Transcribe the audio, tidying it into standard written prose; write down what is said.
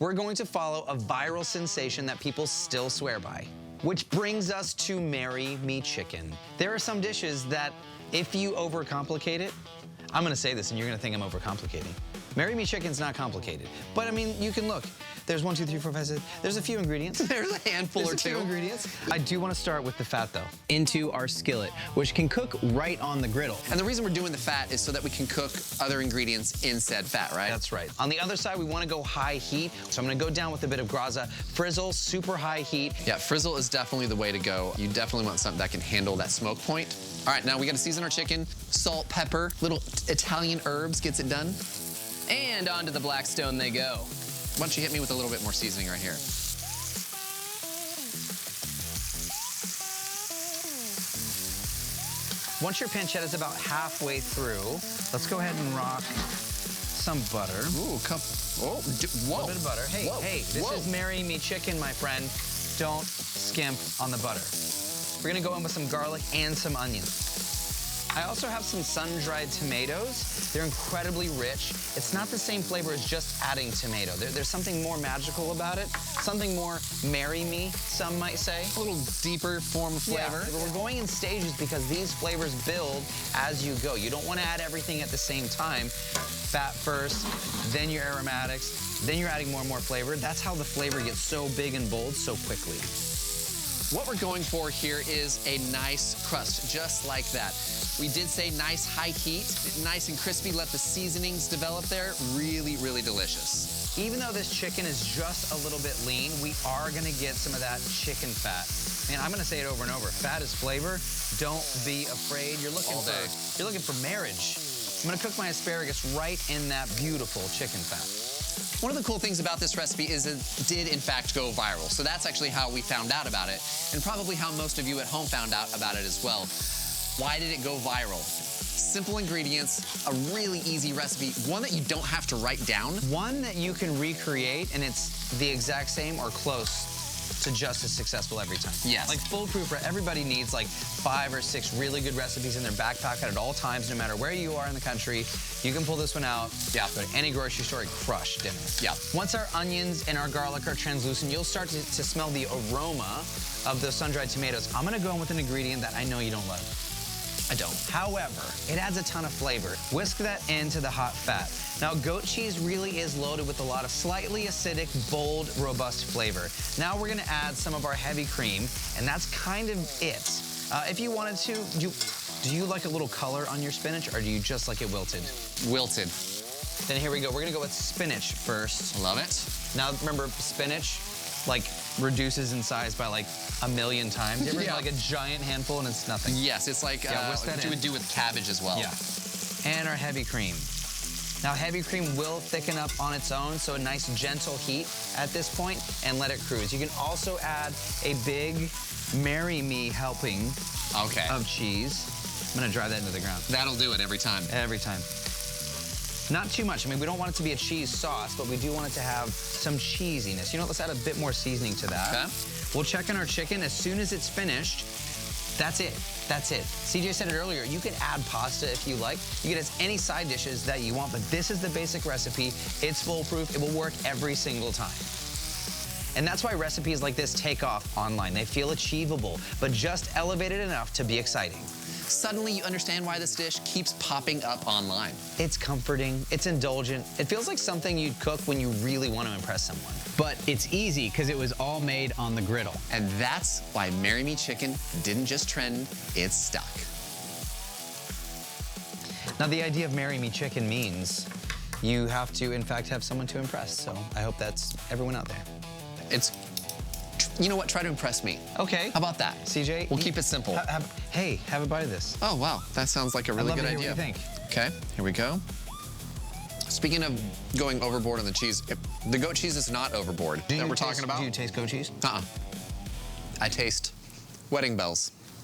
We're going to follow a viral sensation that people still swear by. Which brings us to Marry Me Chicken. There are some dishes that, if you overcomplicate it, I'm gonna say this and you're gonna think I'm overcomplicating. Marry Me Chicken's not complicated. But I mean, you can look. There's 1, 2, 3, 4, 5, 6. There's a few ingredients. There's a handful or two. Few ingredients. I do want to start with the fat though. Into our skillet, which can cook right on the griddle. And the reason we're doing the fat is so that we can cook other ingredients in said fat, right? That's right. On the other side, we want to go high heat. So I'm going to go down with a bit of graza. Frizzle, super high heat. Yeah, frizzle is definitely the way to go. You definitely want something that can handle that smoke point. All right, now we got to season our chicken. Salt, pepper, little Italian herbs gets it done. And onto the Blackstone they go. Why don't you hit me with a little bit more seasoning right here? Once your pancetta is about halfway through, let's go ahead and rock some butter. Ooh, whoa. A little bit of butter. Hey, Whoa. hey, this is Marry Me Chicken, my friend. Don't skimp on the butter. We're gonna go in with some garlic and some onions. I also have some sun-dried tomatoes. They're incredibly rich. It's not the same flavor as just adding tomato. There's something more magical about it, something more marry me, some might say. A little deeper form of flavor. Yeah, we're going in stages because these flavors build as you go. You don't want to add everything at the same time. Fat first, then your aromatics, then you're adding more and more flavor. That's how the flavor gets so big and bold so quickly. What we're going for here is a nice crust, just like that. We did say nice high heat, nice and crispy, let the seasonings develop there. Really, really delicious. Even though this chicken is just a little bit lean, we are gonna get some of that chicken fat. Man, I'm gonna say it over and over. Fat is flavor. Don't be afraid. You're looking for marriage. I'm gonna cook my asparagus right in that beautiful chicken fat. One of the cool things about this recipe is it did, in fact, go viral. So that's actually how we found out about it, and probably how most of you at home found out about it as well. Why did it go viral? Simple ingredients, a really easy recipe, one that you don't have to write down. One that you can recreate, and it's the exact same or close to just as successful every time. Yes. Like foolproof, everybody needs like 5 or 6 really good recipes in their back pocket at all times, no matter where you are in the country. You can pull this one out. Yeah. Go to any grocery store and crush dinner. Yeah. Once our onions and our garlic are translucent, you'll start to smell the aroma of those sun-dried tomatoes. I'm gonna go in with an ingredient that I know you don't love. I don't. However, it adds a ton of flavor. Whisk that into the hot fat. Now, goat cheese really is loaded with a lot of slightly acidic, bold, robust flavor. Now we're gonna add some of our heavy cream, and that's kind of it. If you wanted to, do you like a little color on your spinach, or do you just like it wilted? Wilted. Then here we go. We're gonna go with spinach first. Love it. Now, remember, spinach, like, reduces in size by like 1,000,000 times. You ever get like a giant handful and it's nothing? Yes, it's like what you would do with cabbage as well. Yeah. And our heavy cream. Now, heavy cream will thicken up on its own, so a nice gentle heat at this point, and let it cruise. You can also add a big Marry Me helping of cheese. I'm gonna drive that into the ground. That'll do it every time. Every time. Not too much. I mean, we don't want it to be a cheese sauce, but we do want it to have some cheesiness. You know, let's add a bit more seasoning to that. Okay. We'll check on our chicken. As soon as it's finished, that's it. That's it. CJ said it earlier. You can add pasta if you like. You can add any side dishes that you want, but this is the basic recipe. It's foolproof. It will work every single time. And that's why recipes like this take off online. They feel achievable, but just elevated enough to be exciting. Suddenly you understand why this dish keeps popping up online. It's comforting, it's indulgent. It feels like something you'd cook when you really want to impress someone. But it's easy because it was all made on the griddle. And that's why Marry Me Chicken didn't just trend, it's stuck. Now, the idea of Marry Me Chicken means you have to, in fact, have someone to impress. So I hope that's everyone out there. You know what? Try to impress me. Okay. How about that? CJ? We'll keep it simple. Hey, have a bite of this. Oh, wow. That sounds like a really good idea. What do you think? Okay, here we go. Speaking of going overboard on the cheese, the goat cheese is not overboard that we're talking about. Do you taste goat cheese? I taste wedding bells.